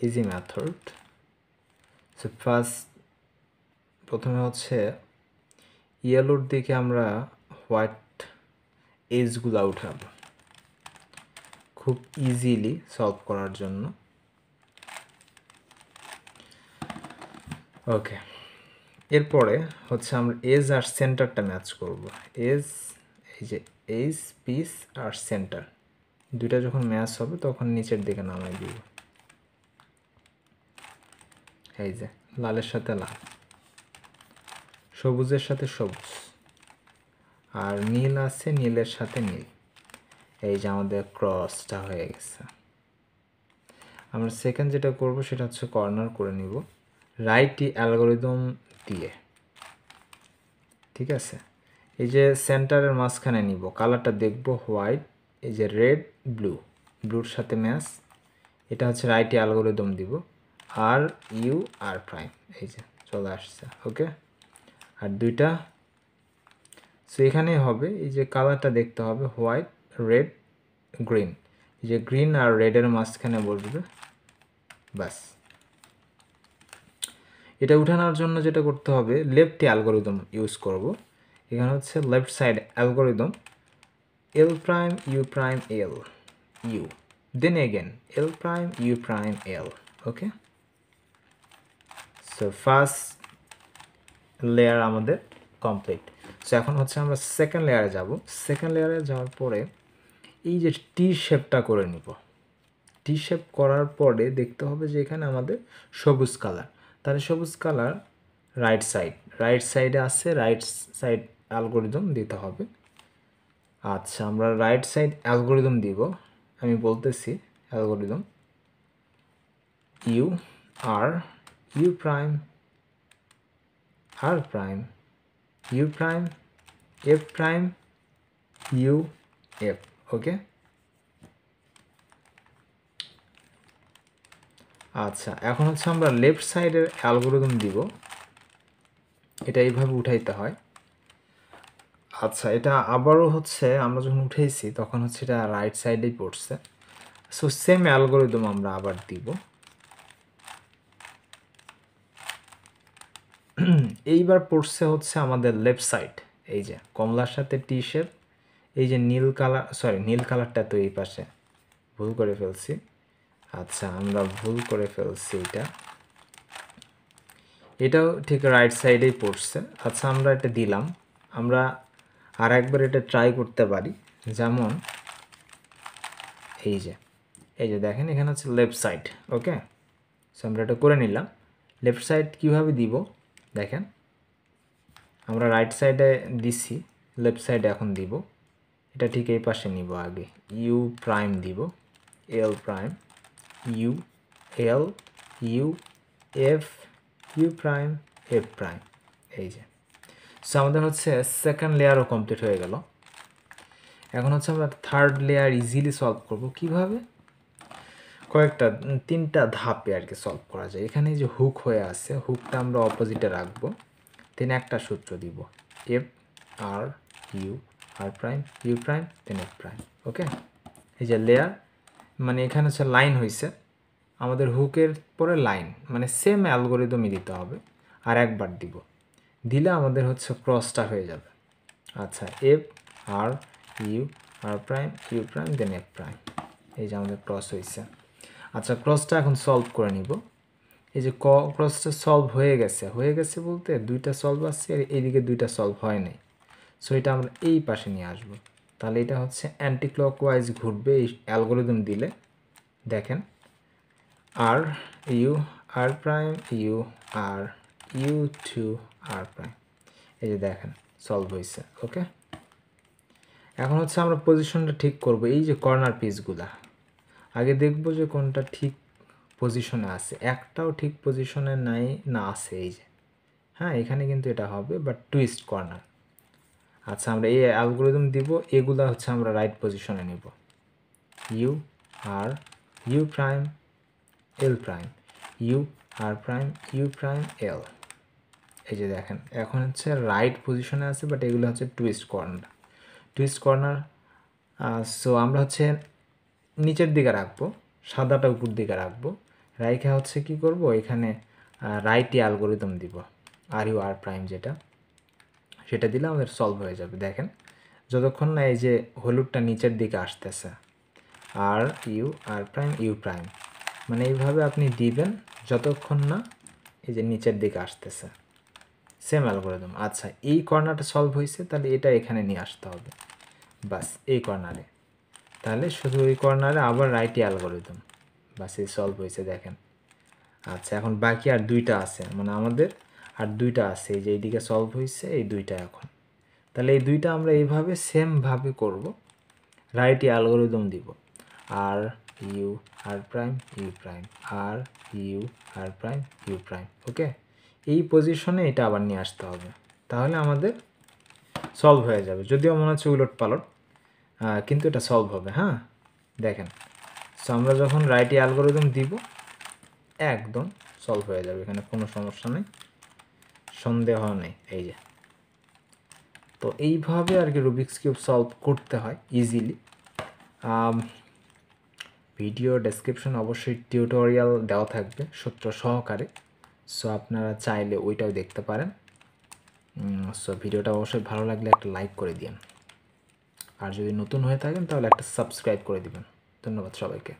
Easy method. So প্রথমে হচ্ছে ইয়েলোর দিকে আমরা হোয়াইট এজগুলা উঠাবো খুব ইজিলি সলভ করার জন্য। ওকে, এরপরে হচ্ছে আমরা এজ আর সেন্টারটা ম্যাচ করব। এজ, এই যে এজ পিস আর সেন্টার দুইটা যখন ম্যাচ হবে তখন নিচের দিকে নামাই দিব। এই যে লালের সাথে লাল, সবুজের সাথে সবুজ, আর নীল আছে নীলের সাথে নীল। এই যে আমাদের ক্রসটা হয়ে গেছে। আমরা সেকেন্ড যেটা করব সেটা হচ্ছে কর্নার করে নিব রাইট অ্যালগরিদম দিয়ে। ঠিক আছে, এই যে সেন্টারের মাঝখানে নিব, কালারটা দেখব হোয়াইট, এই যে রেড ব্লু, ব্লুর সাথে ম্যাচ, এটা হচ্ছে রাইট অ্যালগরিদম দিব আর ইউ আর প্রাইম, এই যে চলে আসছে। ওকে, আর দুইটা সো এখানে হবে এই যে কালারটা দেখতে হবে হোয়াইট রেড গ্রিন, এই যে গ্রিন আর রেডের মাঝখানে বসবে, ব্যাস। এটা উঠানোর জন্য যেটা করতে হবে লেফট অ্যালগরিদম ইউজ করব। এখানে হচ্ছে left side algorithm L prime U prime L U, then again L prime U prime L. Okay, so first layer আমাদের কমপ্লিট। সো এখন হচ্ছে আমরা সেকেন্ড লেয়ারে যাব। সেকেন্ড লেয়ারে যাওয়ার পরে এই যে টি শেপটা করে নিব। টি শেপ করার পরে দেখতে হবে যে এখানে আমাদের সবুজ কালার, তাহলে সবুজ কালার রাইট সাইডে আছে, রাইট সাইড অ্যালগরিদম দিতে হবে। আচ্ছা, আমরা রাইট সাইড অ্যালগরিদম দিব, আমি বলতেছি algorithm U R U prime R prime U prime F prime U F. Okay, আচ্ছা এখন হচ্ছে আমরা লেফট সাইডের অ্যালগরিদম দিব, এটা এইভাবে উঠাইতে হয়। আচ্ছা, এটা আবারও হচ্ছে আমরা যখন উঠেছি তখন হচ্ছে এটা রাইট সাইডেই পড়ছে, সো সেম অ্যালগরিদম আমরা আবার দিব। এইবার পড়ছে হচ্ছে আমাদের লেফট সাইড, এই যে কমলার সাথে টি শেপ, এই যে নীল কালার, নীল কালারটা তো এই পাশে ভুল করে ফেলছি। আচ্ছা, আমরা ভুল করে ফেলছি, এটাও ঠিক রাইট সাইডেই পড়ছে। আচ্ছা, আমরা এটা দিলাম, আমরা আর একবার এটা ট্রাই করতে পারি। যেমন এই যে দেখেন এখানে হচ্ছে লেফট সাইড। ওকে, সো আমরা এটা করে নিলাম। লেফট সাইড কীভাবে দিব দেখেন, আমরা রাইট সাইডে দিছি, লেফট সাইডে এখন দিব, এটা ঠিক এই পাশে নিব। আগে ইউ প্রাইম দিব, L prime U L U F U prime F prime. এই যে সো আমাদের হচ্ছে সেকেন্ড লেয়ারও কমপ্লিট হয়ে গেল। এখন হচ্ছে আমরা থার্ড লেয়ার ইজিলি সলভ করব। কিভাবে? কয়েকটা তিনটা ধাপে আর কি সলভ করা যায়। এখানে যে হুক হয়ে আছে, হুকটা আমরা অপোজিটে রাখবো, দেন একটা সূত্র দিব F R U R prime U prime then F prime. Okay, এই যে লেয়ার মানে এখানে হচ্ছে লাইন হয়েছে, আমাদের হুকের পরে লাইন মানে সেম অ্যালগরিদমই দিতে হবে, আর একবার দিব, দিলে আমাদের হচ্ছে ক্রসটা হয়ে যাবে। আচ্ছা, F R U R prime U prime then F prime, এই যে আমাদের ক্রস হয়েছে। আচ্ছা, ক্রসটা এখন সলভ করে নিব। এই যে ক্রসটা সলভ হয়ে গেছে বলতে দুইটা সলভ আছে, আর এইদিকে দুইটা সলভ হয় নাই, সো এটা আমরা এই পাশে নিয়ে আসবো। তাহলে এটা হচ্ছে অ্যান্টি ক্লকওয়াইজ ঘুরবে এই অ্যালগরিদম দিলে। দেখেন R U R prime U R U two R prime, এই যে দেখেন সলভ হয়েছে। ওকে, এখন হচ্ছে আমরা পজিশনটা ঠিক করব। এই যে কর্নার পিসগুলা আগে দেখব যে কোনটা ঠিক পজিশনে আছে, একটাও ঠিক পজিশনে নাই না আছে, এই যে হ্যাঁ এখানে কিন্তু এটা হবে বাট টুইস্ট কর্নার। আচ্ছা, আমরা এই অ্যালগরিদম দিব, এগুলা হচ্ছে আমরা রাইট পজিশনে নিব, U R U prime L prime U R prime U prime L. এই যে দেখেন এখন হচ্ছে রাইট পজিশনে আছে, বাট এগুলো হচ্ছে টুইস্ট কর্নার। সো আমরা হচ্ছে নিচের দিকে রাখবো, সাদাটা উপর দিকে রাখবো, রাইখা হচ্ছে কি করব, এখানে রাইট অ্যালগোরিদম দিব, আর ইউ আর প্রাইম যেটা, সেটা দিলে আমাদের সলভ হয়ে যাবে। দেখেন যতক্ষণ না এই যে হলুদটা নিচের দিকে আসতেছে, R U R prime U prime, মানে এইভাবে আপনি দিবেন যতক্ষণ না এই যে নিচের দিকে আসতেছে, সেম অ্যালগোরিদম। আচ্ছা এই কর্নারটা সলভ হয়েছে, তাহলে এটা এখানে নিয়ে আসতে হবে, বাস এই কর্নারে, তাহলে শুধু ওই কর্নারে আবার রাইট অ্যালগোরিদম, বাস এই সলভ হয়েছে দেখেন। আচ্ছা এখন বাকি আর দুইটা আছে, মানে আমাদের আর দুইটা আছে, এই যে এইদিকে সলভ হয়েছে এই দুইটা এখন, তাহলে এই দুইটা আমরা এইভাবে সেমভাবে করব, রাইট অ্যালগোরিদম দিব, R U R prime U prime, R U R prime U prime, okay. এই পজিশনে এটা আবার নিয়ে আসতে হবে, তাহলে আমাদের সলভ হয়ে যাবে। যদিও মনে হচ্ছে উলট পালট, কিন্তু এটা সলভ হবে। হ্যাঁ দেখেন, সো আমরা যখন রাইট অ্যালগোরিদম দিব একদম সলভ হয়ে যাবে, এখানে কোনো সমস্যা নেই, সন্দেহ নেই। এই যে তো এইভাবে আর কি রুবিক্স কিউব সলভ করতে হয় ইজিলি। ভিডিও ডেসক্রিপশন অবশ্যই টিউটোরিয়াল দেওয়া থাকবে সূত্র সহকারে, সো আপনারা চাইলে ওইটাও দেখতে পারেন। সো ভিডিওটা অবশ্যই ভালো লাগলে একটা লাইক করে দিন, আর যদি নতুন হয়ে থাকেন তাহলে একটা সাবস্ক্রাইব করে দিবেন। ধন্যবাদ সবাইকে।